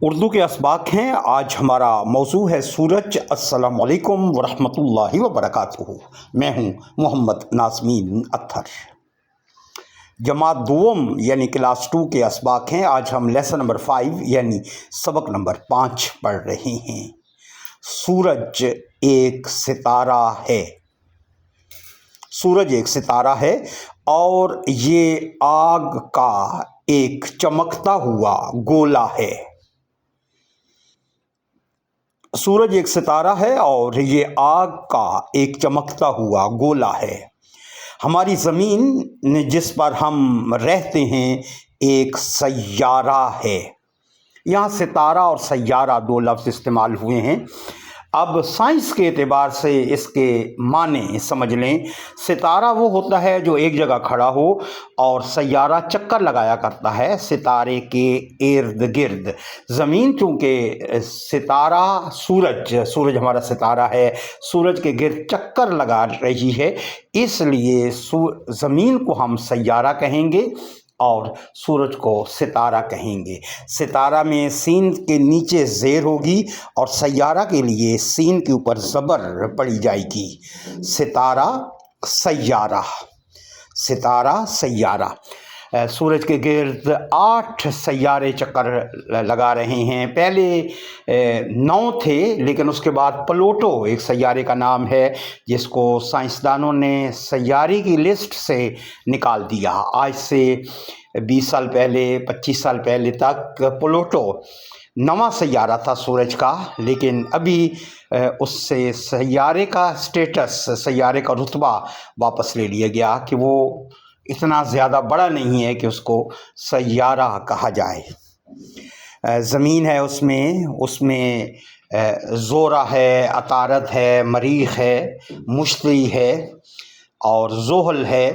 اردو کے اسباق ہیں۔ آج ہمارا موضوع ہے سورج۔ السلام علیکم ورحمۃ اللہ وبرکاتہ۔ میں ہوں محمد نازمین اطہر۔ جماعت دوم یعنی کلاس 2 کے اسباق ہیں۔ آج ہم لیسن نمبر 5 یعنی سبق نمبر 5 پڑھ رہے ہیں۔ سورج ایک ستارہ ہے۔ سورج ایک ستارہ ہے اور یہ آگ کا ایک چمکتا ہوا گولا ہے۔ سورج ایک ستارہ ہے اور یہ آگ کا ایک چمکتا ہوا گولا ہے۔ ہماری زمین جس پر ہم رہتے ہیں ایک سیارہ ہے۔ یہاں ستارہ اور سیارہ دو لفظ استعمال ہوئے ہیں۔ اب سائنس کے اعتبار سے اس کے معنی سمجھ لیں۔ ستارہ وہ ہوتا ہے جو ایک جگہ کھڑا ہو اور سیارہ چکر لگایا کرتا ہے ستارے کے ارد گرد۔ زمین چونکہ ستارہ سورج ہمارا ستارہ ہے، سورج کے گرد چکر لگا رہی ہے، اس لیے زمین کو ہم سیارہ کہیں گے اور سورج کو ستارہ کہیں گے۔ ستارہ میں سین کے نیچے زیر ہوگی اور سیارہ کے لیے سین کے اوپر زبر پڑی جائے گی۔ ستارہ سیارہ، ستارہ سیارہ۔ سورج کے گرد 8 سیارے چکر لگا رہے ہیں۔ پہلے 9 تھے لیکن اس کے بعد پلوٹو ایک سیارے کا نام ہے جس کو سائنسدانوں نے سیارے کی لسٹ سے نکال دیا۔ آج سے 20 سال پہلے 25 سال پہلے تک پلوٹو نواں سیارہ تھا سورج کا، لیکن ابھی اس سے سیارے کا سٹیٹس، سیارے کا رتبہ واپس لے لیا گیا کہ وہ اتنا زیادہ بڑا نہیں ہے کہ اس کو سیارہ کہا جائے۔ زمین ہے اس میں زورا ہے، عطارد ہے، مریخ ہے، مشتری ہے اور زحل ہے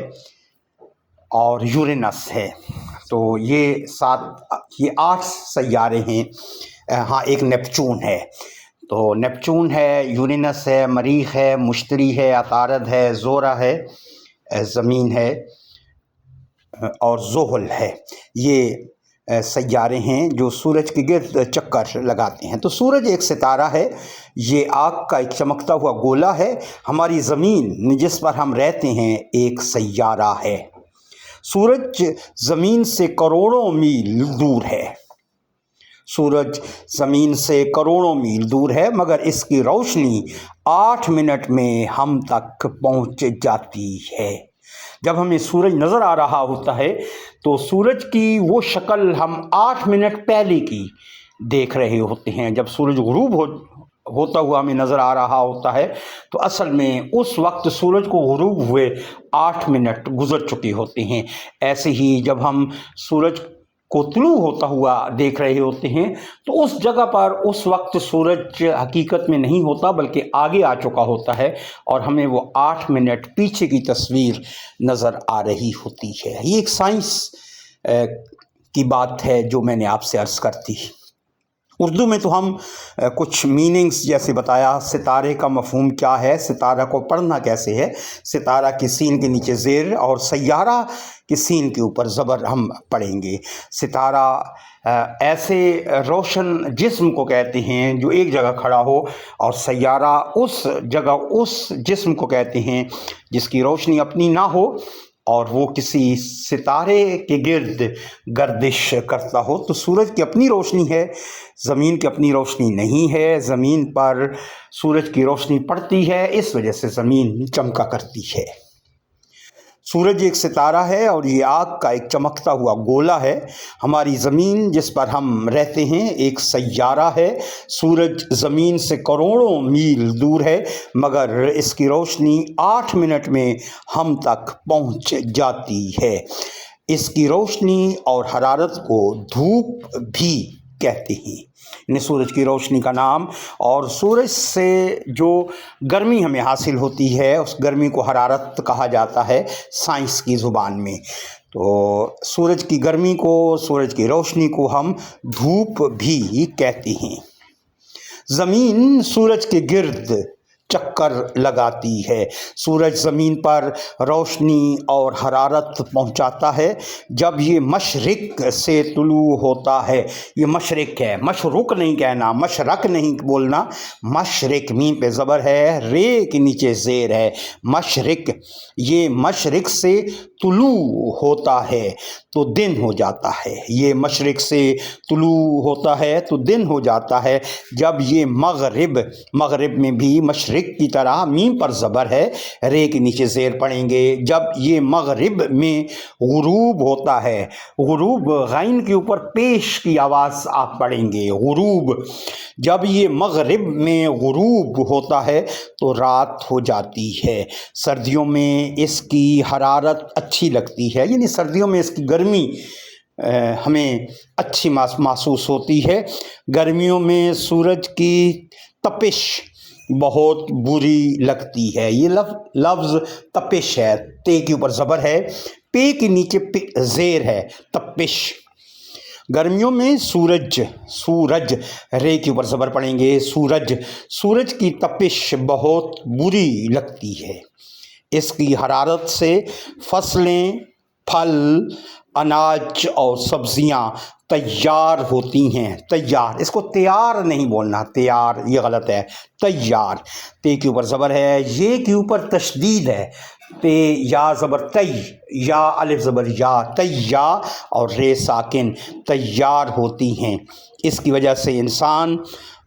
اور یورینس ہے۔ تو یہ 8 سیارے ہیں۔ ہاں ایک نیپچون ہے، تو نیپچون ہے، یورینس ہے، مریخ ہے، مشتری ہے، عطارد ہے، زورا ہے، زمین ہے اور زحل ہے۔ یہ سیارے ہیں جو سورج کے گرد چکر لگاتے ہیں۔ تو سورج ایک ستارہ ہے، یہ آگ کا ایک چمکتا ہوا گولا ہے۔ ہماری زمین جس پر ہم رہتے ہیں ایک سیارہ ہے۔ سورج زمین سے کروڑوں میل دور ہے۔ سورج زمین سے کروڑوں میل دور ہے مگر اس کی روشنی 8 منٹ میں ہم تک پہنچ جاتی ہے۔ جب ہمیں سورج نظر آ رہا ہوتا ہے تو سورج کی وہ شکل ہم 8 منٹ پہلے کی دیکھ رہے ہوتے ہیں۔ جب سورج غروب ہوتا ہوا ہمیں نظر آ رہا ہوتا ہے تو اصل میں اس وقت سورج کو غروب ہوئے 8 منٹ گزر چکے ہوتے ہیں۔ ایسے ہی جب ہم سورج کو طلوع ہوتا ہوا دیکھ رہے ہوتے ہیں تو اس جگہ پر اس وقت سورج حقیقت میں نہیں ہوتا بلکہ آگے آ چکا ہوتا ہے اور ہمیں وہ 8 منٹ پیچھے کی تصویر نظر آ رہی ہوتی ہے۔ یہ ایک سائنس کی بات ہے جو میں نے آپ سے عرض کر دی۔ اردو میں تو ہم کچھ میننگز جیسے بتایا، ستارے کا مفہوم کیا ہے، ستارہ کو پڑھنا کیسے ہے، ستارہ کی سین کے نیچے زیر اور سیارہ کی سین کے اوپر زبر ہم پڑھیں گے۔ ستارہ ایسے روشن جسم کو کہتے ہیں جو ایک جگہ کھڑا ہو، اور سیارہ اس جگہ اس جسم کو کہتے ہیں جس کی روشنی اپنی نہ ہو اور وہ کسی ستارے کے گرد گردش کرتا ہو۔ تو سورج کی اپنی روشنی ہے، زمین کی اپنی روشنی نہیں ہے۔ زمین پر سورج کی روشنی پڑتی ہے، اس وجہ سے زمین چمکا کرتی ہے۔ سورج ایک ستارہ ہے اور یہ آگ کا ایک چمکتا ہوا گولا ہے۔ ہماری زمین جس پر ہم رہتے ہیں ایک سیارہ ہے۔ سورج زمین سے کروڑوں میل دور ہے مگر اس کی روشنی 8 منٹ میں ہم تک پہنچ جاتی ہے۔ اس کی روشنی اور حرارت کو دھوپ بھی کہتے ہیں، یعنی سورج کی روشنی کا نام۔ اور سورج سے جو گرمی ہمیں حاصل ہوتی ہے اس گرمی کو حرارت کہا جاتا ہے سائنس کی زبان میں۔ تو سورج کی گرمی کو، سورج کی روشنی کو ہم دھوپ بھی کہتے ہیں۔ زمین سورج کے گرد چکر لگاتی ہے۔ سورج زمین پر روشنی اور حرارت پہنچاتا ہے جب یہ مشرق سے طلوع ہوتا ہے۔ یہ مشرق ہے، مشرق نہیں کہنا، مشرق نہیں بولنا، مشرق، میم پہ زبر ہے، رے کے نیچے زیر ہے، مشرق، یہ مشرق سے طلوع ہوتا ہے تو دن ہو جاتا ہے۔ یہ مشرق سے طلوع ہوتا ہے تو دن ہو جاتا ہے جب یہ مغرب، مغرب میں بھی مشرق کی طرح میم پر زبر ہے، رے کے نیچے زیر پڑیں گے، جب یہ مغرب میں غروب ہوتا ہے، غروب غین کے اوپر پیش کی آواز آپ پڑھیں گے، غروب، جب یہ مغرب میں غروب ہوتا ہے تو رات ہو جاتی ہے۔ سردیوں میں اس کی حرارت اچھی لگتی ہے، یعنی سردیوں میں اس کی گرمی ہمیں اچھی محسوس ہوتی ہے۔ گرمیوں میں سورج کی تپش بہت بری لگتی ہے۔ یہ لفظ تپش ہے، تے کے اوپر زبر ہے، پے کے نیچے زیر ہے، تپش۔ گرمیوں میں سورج، سورج، رے کے اوپر زبر پڑیں گے، سورج، سورج کی تپش بہت بری لگتی ہے۔ اس کی حرارت سے فصلیں، پھل، اناج اور سبزیاں تیار ہوتی ہیں۔ تیار، اس کو تیار نہیں بولنا، تیار یہ غلط ہے، تیار، تے کے اوپر زبر ہے، یہ کے اوپر تشدید ہے، تے یا زبر تی، یا الف زبر یا، تیا اور رے ساکن، تیار ہوتی ہیں۔ اس کی وجہ سے انسان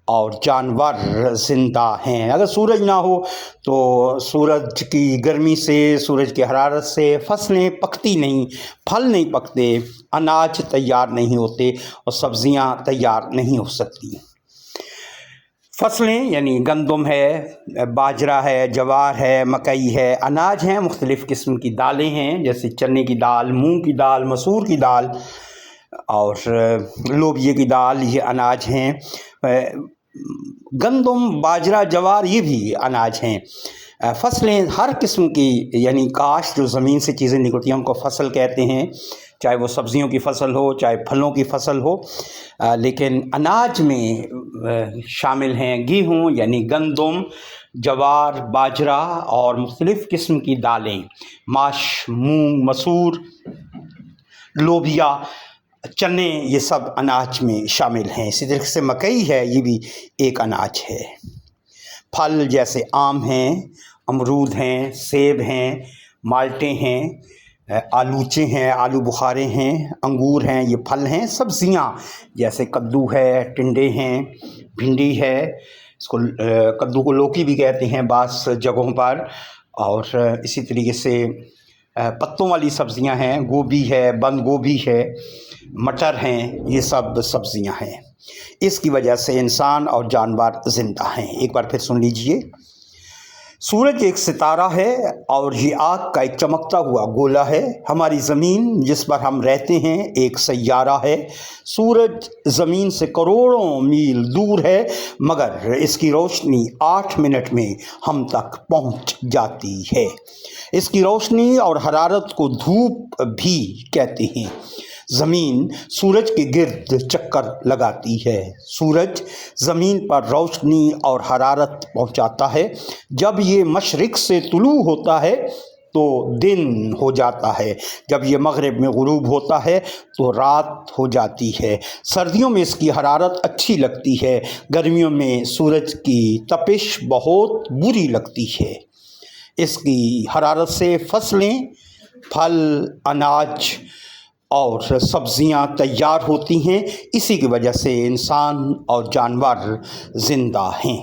اور جانور زندہ ہیں۔ اگر سورج نہ ہو تو سورج کی گرمی سے، سورج کی حرارت سے فصلیں پکتی نہیں، پھل نہیں پکتے، اناج تیار نہیں ہوتے اور سبزیاں تیار نہیں ہو سکتی۔ فصلیں یعنی گندم ہے، باجرہ ہے، جوار ہے، مکئی ہے، اناج ہیں، مختلف قسم کی دالیں ہیں جیسے چنے کی دال، مونگ کی دال، مسور کی دال اور لوبیے کی دال، یہ اناج ہیں۔ گندم، باجرہ، جوار یہ بھی اناج ہیں۔ فصلیں ہر قسم کی، یعنی کاشت جو زمین سے چیزیں نکلتی ہیں ان کو فصل کہتے ہیں، چاہے وہ سبزیوں کی فصل ہو، چاہے پھلوں کی فصل ہو۔ لیکن اناج میں شامل ہیں گیہوں یعنی گندم، جوار، باجرہ اور مختلف قسم کی دالیں، ماش، مونگ، مسور، لوبیا، چنے، یہ سب اناج میں شامل ہیں۔ اسی طریقے سے مکئی ہے، یہ بھی ایک اناج ہے۔ پھل جیسے آم ہیں، امرود ہیں، سیب ہیں، مالٹے ہیں، آلوچے ہیں، آلو بخارے ہیں، انگور ہیں، یہ پھل ہیں۔ سبزیاں جیسے کدو ہے، ٹنڈے ہیں، بھنڈی ہے، اس کو کدو کو لوکی بھی کہتے ہیں بعض جگہوں پر، اور اسی طریقے سے پتوں والی سبزیاں ہیں، گوبھی ہے، بند گوبھی ہے، مٹر ہیں، یہ سب سبزیاں ہیں۔ اس کی وجہ سے انسان اور جانور زندہ ہیں۔ ایک بار پھر سن لیجئے۔ سورج ایک ستارہ ہے اور یہ آگ کا ایک چمکتا ہوا گولا ہے۔ ہماری زمین جس پر ہم رہتے ہیں ایک سیارہ ہے۔ سورج زمین سے کروڑوں میل دور ہے مگر اس کی روشنی 8 منٹ میں ہم تک پہنچ جاتی ہے۔ اس کی روشنی اور حرارت کو دھوپ بھی کہتے ہیں۔ زمین سورج کے گرد چکر لگاتی ہے۔ سورج زمین پر روشنی اور حرارت پہنچاتا ہے۔ جب یہ مشرق سے طلوع ہوتا ہے تو دن ہو جاتا ہے، جب یہ مغرب میں غروب ہوتا ہے تو رات ہو جاتی ہے۔ سردیوں میں اس کی حرارت اچھی لگتی ہے، گرمیوں میں سورج کی تپش بہت بری لگتی ہے۔ اس کی حرارت سے فصلیں، پھل، اناج اور سبزیاں تیار ہوتی ہیں۔ اسی کی وجہ سے انسان اور جانور زندہ ہیں۔